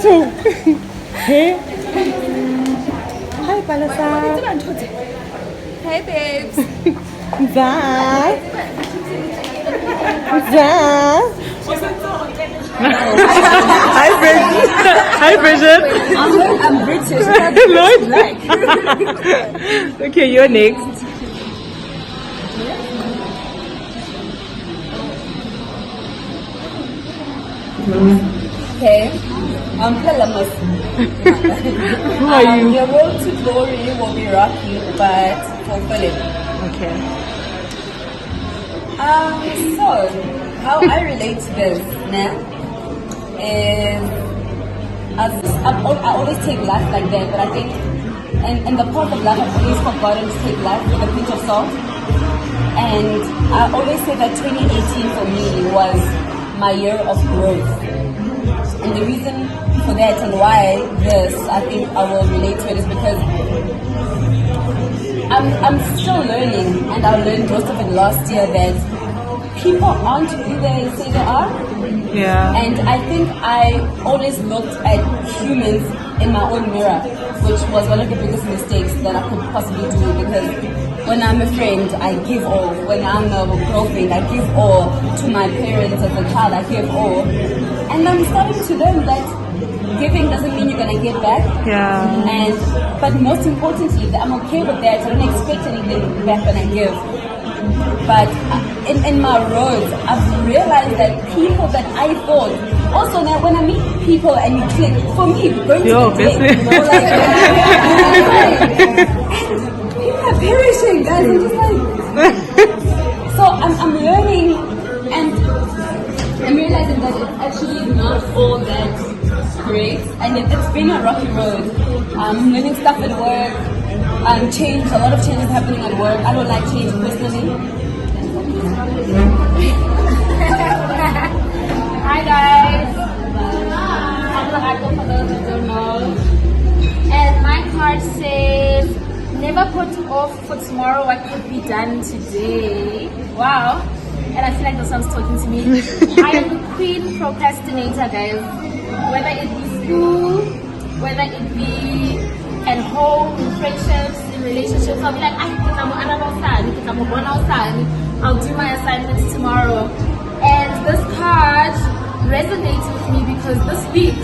too. Hey. Hi, Palasa. Hey, babes. Zah. Zah. Hi, Bridget. Hi, Bridget. I'm British. Lord. Okay, you're next. Okay. I'm Calamus. Who are you? Your road to glory will be rocky, but fulfilling. Okay. So, how I relate to this now is I always take life like that, but I think in the part of life I've always forgotten to take life with a pinch of salt. And I always say that 2018 for me was my year of growth. And the reason for that and why this, I think I will relate to it, is because I'm still learning, and I learned most of it last year, that people aren't who they say they are. Yeah. And I think I always looked at humans in my own mirror, which was one of the biggest mistakes that I could possibly do, because when I'm a friend, I give all. When I'm a girlfriend, I give all. To my parents as a child, I give all. And I'm starting to learn that giving doesn't mean you're gonna get back. Yeah. But most importantly, that I'm okay with that. I don't expect anything back when I give. But in my roads, I've realized that people that I thought, also now when I meet people and you click, for me, going to the click, you know, like, people are perishing, guys. I'm just like, so I'm learning, and I'm realizing that it's actually not all that great, and it's been a rocky road. I'm learning stuff at work. Change, a lot of changes happening at work. I don't like change personally. Hi guys. I'm Lagato for those who don't know. And my card says, never put off for tomorrow what could be done today. Wow. And I feel like the song's talking to me. I am the queen procrastinator, guys. Whether it be school, whether it be at home, in friendships, in relationships, I'll be like, I'll do my assignments tomorrow. And this card resonates with me because this week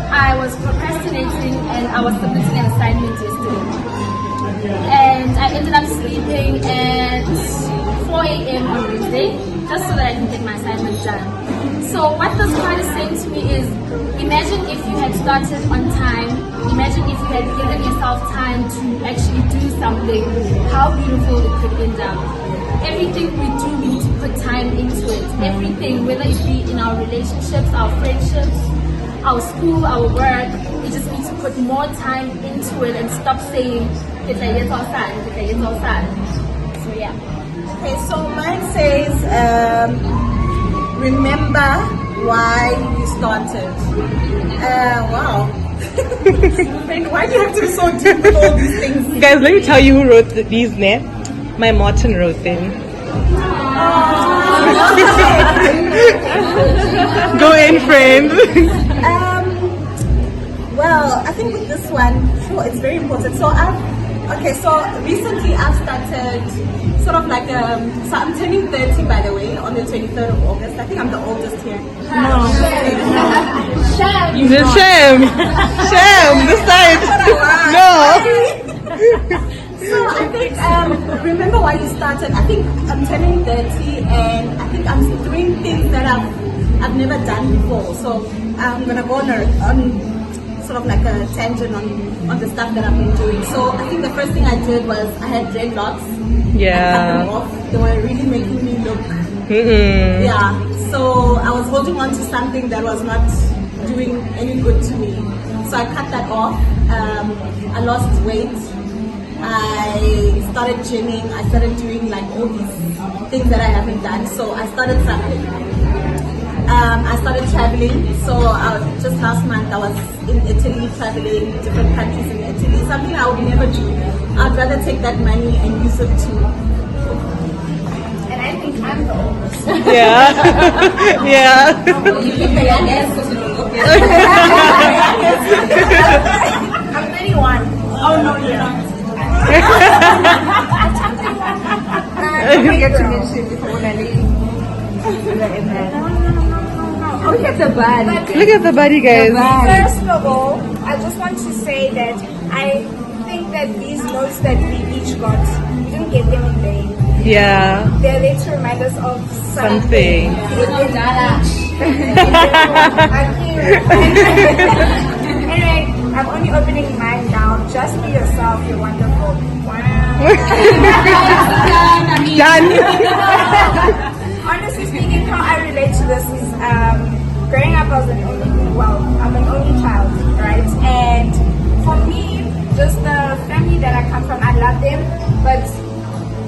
I was procrastinating and I was submitting an assignment yesterday. And I ended up sleeping at 4 a.m. on Wednesday just so that I can get my assignment done. So what this card is saying to me is, imagine if you had started on time, imagine if you had given yourself time to actually do something, how beautiful it could end up. Everything we do, we need to put time into it. Everything, whether it be in our relationships, our friendships, our school, our work, we just need to put more time into it and stop saying, it's a yes or sad, it's a yes or sad. So yeah. Okay, so mine says, remember why you started. Wow. Why do you have to be so deep with all these things? Guys, let me tell you who wrote these names. My Martin wrote them. Go in, friend. Well, I think with this one, sure, it's very important. So recently I've started sort of like so I'm turning 30, by the way, on the 23rd of August. I think I'm the oldest here. No. Shame. The shame. Shame. This side. No. So I think, remember why you started. I think I'm turning 30 and I think I'm doing things that I've never done before. So I'm gonna go on sort of like a tangent on the stuff that I've been doing. So I think the first thing I did was I had dreadlocks. Yeah. I cut them off. They were really making me look. Yeah. So I was holding on to something that was not doing any good to me. So I cut that off. I lost weight. I started gymming. I started doing like all these things that I haven't done. So I started traveling. I started traveling. So just last month I was in Italy, traveling different countries in Italy. Something I would never do. I'd rather take that money and use it to. And I think I'm the oldest. Yeah. Yeah. You pick the youngest because you don't look I'm 31. Oh no, you're not. I forget to mention before that lady. Look at the body. Look at the body, guys. First of all, I just want to say that I think that these notes that we each got, we didn't get them in vain. Yeah. They're there to remind us of Something. Anyway, I'm only opening mine now. Just be yourself. You're wonderful. Wow. Done. Honestly speaking, how I relate to this is growing up as I'm an only child, right? And for me, just the family that I come from, I love them, but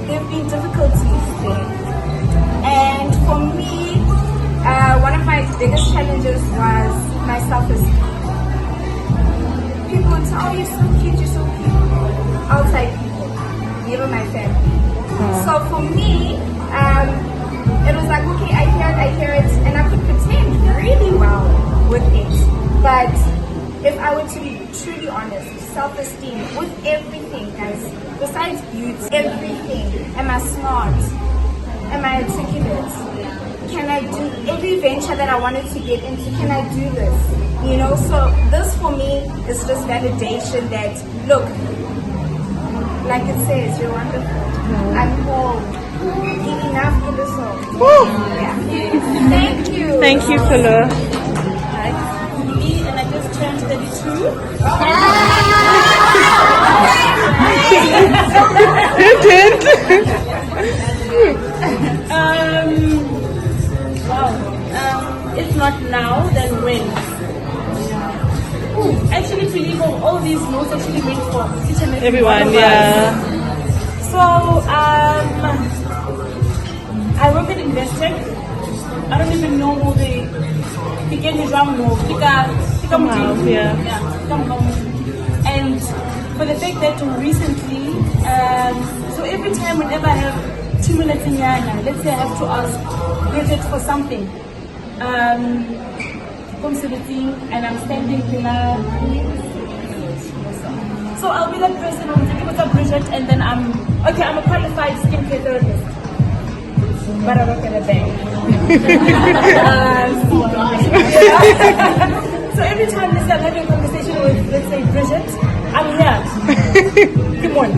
there have been difficulties there. And for me, one of my biggest challenges was my self-esteem. People would say, oh, you're so cute, you're so cute. Outside people, never my family. So for me, it was like, okay, I hear it, and I could pretend really well with it. But if I were to be truly honest, self-esteem with everything, guys, besides beauty, everything. Am I smart? Am I articulate? Can I do every venture that I wanted to get into? Can I do this? You know, so this for me is just validation that, look, like it says, you're wonderful. I'm whole. Enough in the soul. Yeah. Thank you. Thank you, Kula. Me, and I just turned 32. Wow. If not now, then when? Actually, Philippe, all these notes actually went for each and Everyone, one of yeah. us. So, I wrote it in Investec. I don't even know who they began his wrong move. Yeah. And for the fact that recently, so every time whenever I have 2 minutes in Yana, let's say I have to ask Bridget for something, and I'm standing here. So I'll be that person who's like, what's up, Bridget? And then I'm a qualified skincare therapist. But I work at a bank. So every time I'm having a conversation with, let's say, Bridget, I'm here. Come on.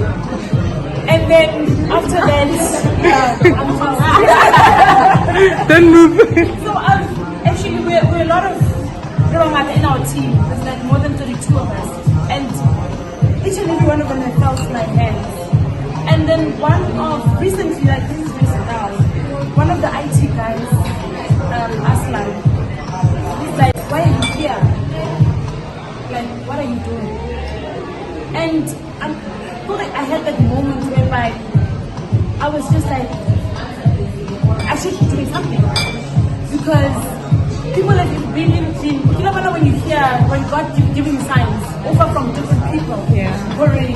And then after that, I'm Don't move. So actually, we're a lot of Rwanda in our team. There's like more than 32 of us. And each and every one of them have felt my hands. And then recently, like this is recent now, one of the IT guys, Aslan, he's like, why are you here? Like, what are you doing? And I had that moment whereby I was just like, I should be doing something. Because people have been, you know when you hear, when God giving signs over from different people, already,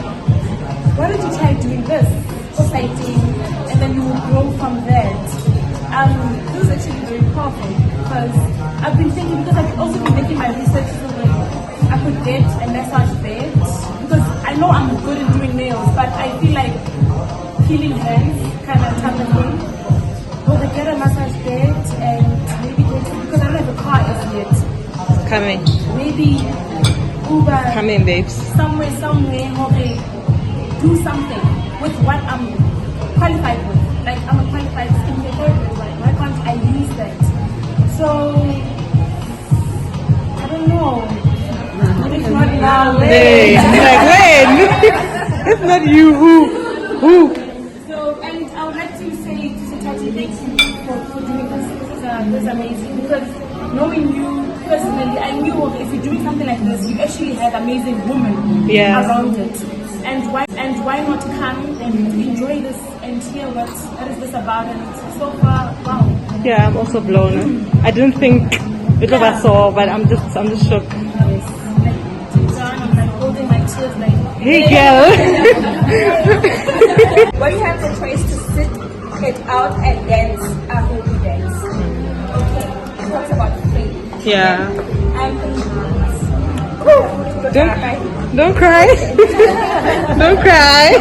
why don't you try doing this? Society, and then you will grow from that. This is actually very powerful because I've been thinking, because I've also been making my research so that I could get a massage bed, because I know I'm good in doing nails, but I feel like healing hands kind of type of thing. Well, I get a massage bed and maybe because I don't have a car as yet. Coming. Maybe Uber. Coming, babes. Somewhere, okay, do something with what I'm qualified with. Like, I'm a qualified skincare therapist. Like, why can't I use that? So, I don't know. If not now, Hey, like when? It's not you. Who? So, and I would like to say to Tati, thank you for doing this. This is amazing. Because knowing you personally, I knew if you're doing something like this, you actually had amazing women around it. And why not come and enjoy this and hear what is this about? And so far, wow. Yeah, I'm also blown. I didn't think it was I saw, but I'm just shocked. Like, deep down, I'm like holding my tears like, Hey, girl. When you have the choice to sit it out and dance a holy dance, okay, it talks about faith. Yeah. I'm Don't cry. Don't cry.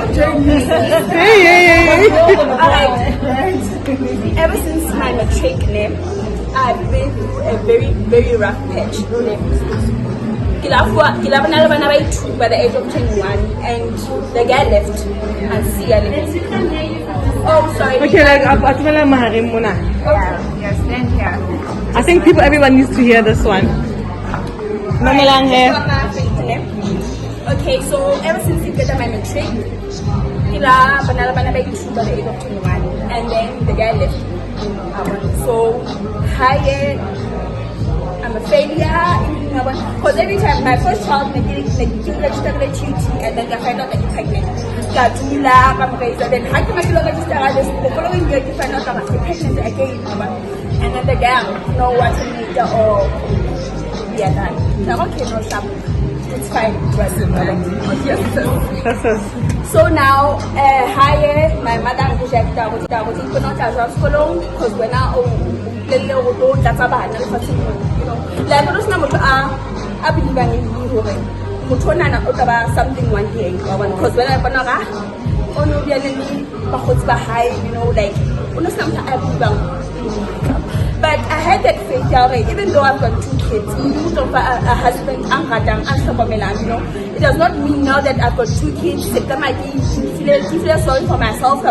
Hey. Alright. Ever since my matric name, I've been through a very, very rough patch. By the age of 21, and the guy left. And see, I left. Oh, sorry. Okay, like atumela maharim muna. Yes, stand here. I think everyone needs to hear this one. Mamelang hair. Okay, so ever since he got my matric, by the age of 21, and then the guy left. So, hi, I'm a failure. Because every time my first child, they registered the QT, and then they find out that you're pregnant. Then how come I register the following year you find out that I'm pregnant again? And then the girl, no, what's in it or yeah, that. Now, okay, no, stop. It's fine. So now, hi, my mother rejected because when I like those numbers I believe in something one day because when I but I had that faith already, even though I've got 2 kids, a husband, it does not mean now that I've got 2 kids, I feel sorry for myself,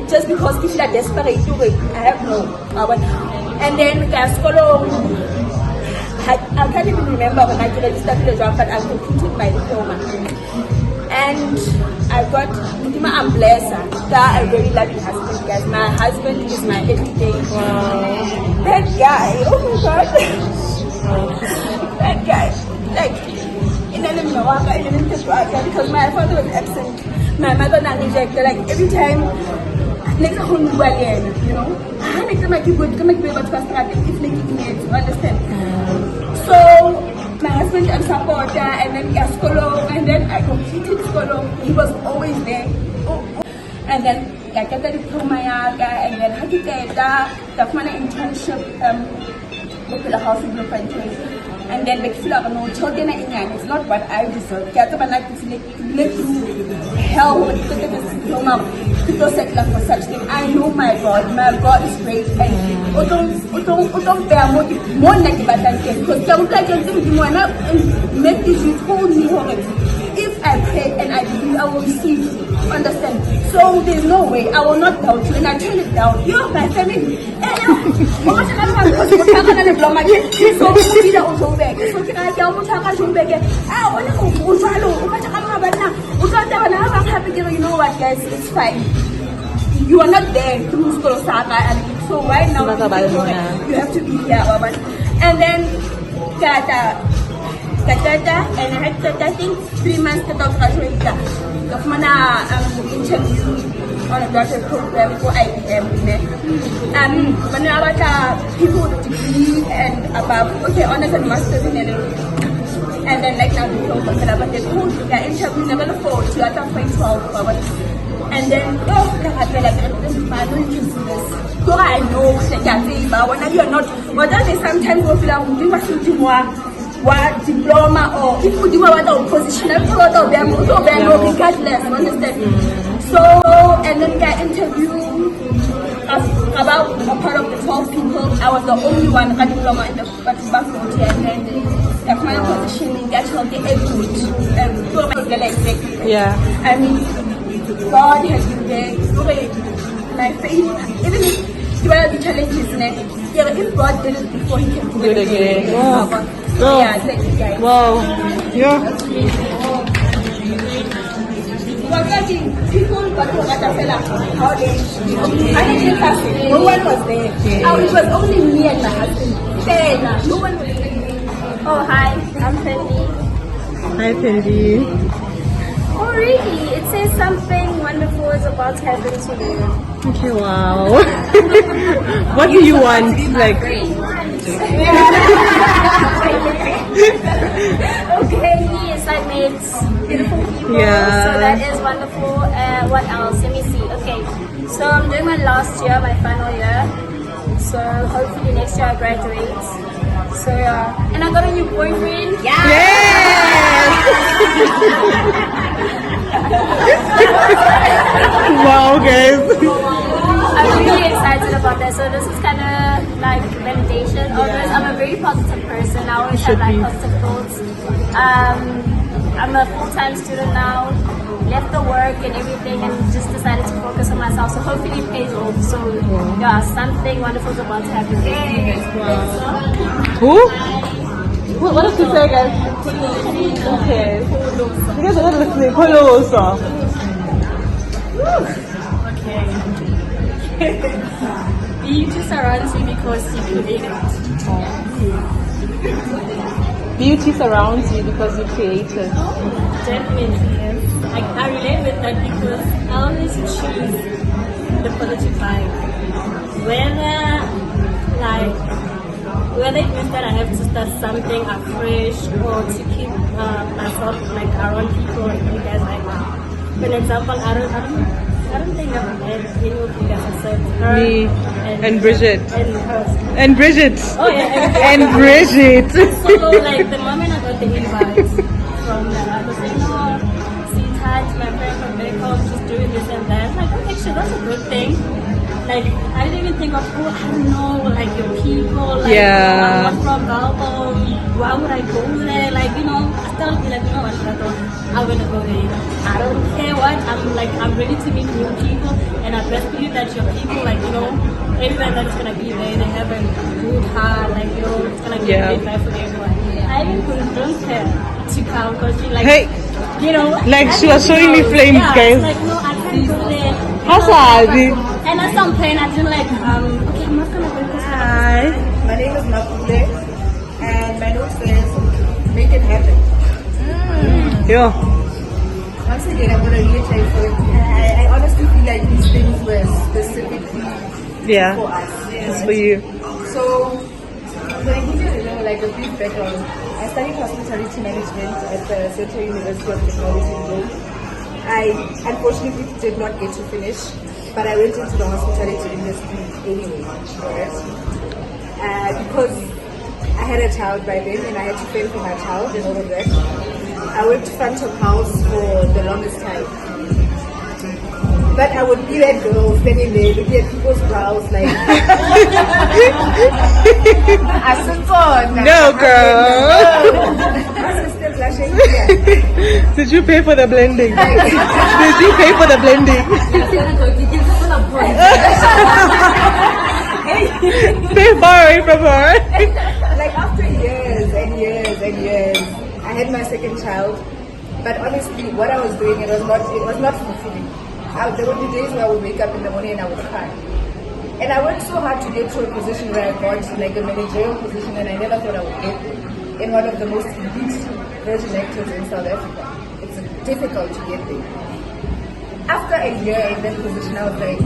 just because if you're desperate, I have no. And then I can't even remember when I registered the job, but I completed my diploma. And I got, I'm blessed. I really love my husband, guys. My husband is my everyday. Wow. That guy, oh my God. That guy, like, because my father was absent. My mother not rejected. Like, every time, next home again, you know. I make them like you good, make me able to understand. So, my husband and supporter, and then Skolo, and then I completed Skolo. He was always there. And then I got the diploma, and then I did the internship with the house in Blueprint. And then the no children it's not what I deserve. Get them like to live through hell with the diploma to settle for such thing. I know my God is great, and don't bear more negative attention because don't like make this you told me if I pray and I believe I will receive, understand? So there's no way I will not doubt you, and I turn it down. You're my family. You know what, guys? It's fine. You are not there through school, so right now you have to be here, and then and I had I think 3 months to graduate. Interview on a graduate program for IBM. When I was people with degree and above, okay, honors and masters in energy. And then like now but they told you that interview level 4 to at 12. And then I don't use this. So I know but when you're not, but then they sometimes go feel what diploma or if you do what position, regardless, understand? So and then get interview about a part of the 12 people. I was the only one who got diploma in the background here, and then the final position in actually yeah. I mean, God has been there. My faith, even if you are the challenges, if God did it before, He can do it again. Wow. So, yeah, thank you guys. Wow. Yeah. People got to how they no one was there. It was only me and my husband. No one was there. Oh, hi, I'm Fendi. Hi, Fendi. Oh, really? It says something wonderful is about to happen to you. Okay, wow. What do you want? Like, Okay, yes, I met beautiful people. Yeah. So that is wonderful. What else? Let me see. Okay, so I'm doing my last year, my final year. So hopefully next year I graduate. So yeah, and I got a new boyfriend. Yes! Wow, guys. I'm really excited about that. So this is kind of like validation of this. I'm a very positive person. I always have like positive thoughts. I'm a full-time student now. Left the work and everything and just decided to focus on myself. So hopefully it pays off. So yeah, something wonderful is about to happen. Who? What does he say, guys? Okay. You guys are not listening. Polo also. Beauty surrounds you because you create it. Beauty surrounds you because you created. Definitely, yes. I relate with that because I always choose the positive vibe. Whether it means that I have to start something afresh or to keep myself like around people like you guys right now. For example, I don't think I've met any of you guys except her Me and Bridget. and her. And Bridget. Oh yeah, And Bridget. So like the moment I got the invite from them, I was like, oh, see touch, my friend from back home, she's doing this and that. I'm like, okay, sure, that's a good thing. Like I didn't even think of, oh, I don't know, like your people, like Yeah. I'm from Melbourne, why would I go there? Like, you know, I still be like, you know what, I thought I'm gonna go there. I don't care what, I'm ready to meet new people and I best believe that your people, like, you know, everyone that's gonna be there, they have a good heart, like, you know, it's gonna be a great life for everyone. I even couldn't her to come because she like, Hey. you know, Like I she was didn't showing me know. flames, Yeah, guys. Like, no, I can't go there. How's that? And at some point, I didn't like, okay, I'm not gonna go this way. Hi. My name is Mapule, and my note says, make it happen. Yo. Once again, I'm going to reiterate for it. I honestly feel like these things were specifically Yeah. for us. It's for you. So, I'm going to give you like a brief background. I studied hospitality management at the Central University of Technology in Rome. I unfortunately did not get to finish, but I went into the hospitality industry anyway, right? Because I had a child by then and I had to fend for my child and all of that. I worked front of house for the longest time. But I would be that girl standing there looking at people's brows like, No, girl. my sister blushing here. Did you pay for the blending? Did you pay for the blending? Stay far away from her. Like after years and years and years, I had my second child. But honestly, what I was doing, it was not fulfilling. There would be days where I would wake up in the morning and I would cry. And I worked so hard to get to a position where I got like a managerial position, and I never thought I would get in one of the most elite Virgin actors in South Africa. It's difficult to get there. After a year in that position, I was like,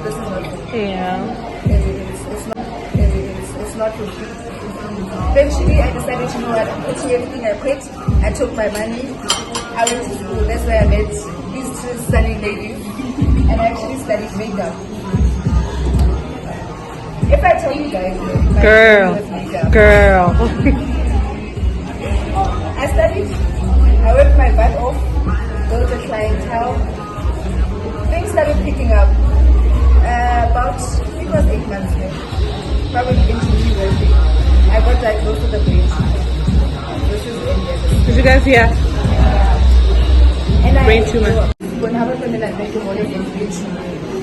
this is not good. Yeah. It's not good. Eventually, I decided, you know what, I'm putting everything. I quit. I took my money. I went to school. That's where I met these two stunning ladies, and I actually studied makeup. If I tell you guys, my Girl. was makeup. Girl. I studied. I worked my butt off. Built a clientele. Things started picking up. About, I think it was 8 months ago. Probably into university. I got diagnosed with a brain tumor. This is in Did you guys hear? And Brain tumor. When I was in that medical model in future,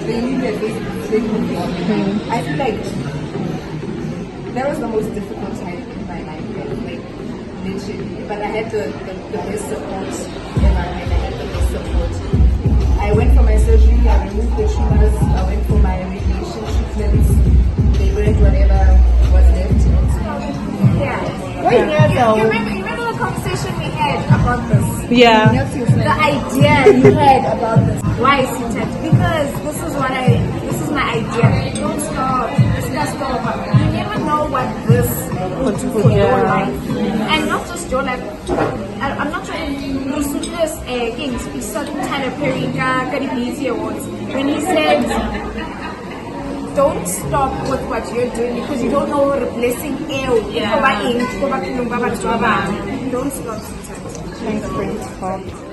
they immediately I feel like that was the most difficult time in my life, like literally. But I had the best support in my life. I had the best support. I went for my surgery. I removed the tumors. I went for my radiation treatments. They burned whatever was left. Yeah. You remember the conversation we had about this? Yeah. The idea you had about this. Why is it that? Because this is my idea. Don't stop. Let's stop. You never know what this will do for your life. And not just your life. I'm not trying to see this against certain Tyler Perry Credibility Awards. When he said don't stop with what you're doing because you don't know what a blessing is. Yeah. Don't stop sometimes. Thanks, Principal.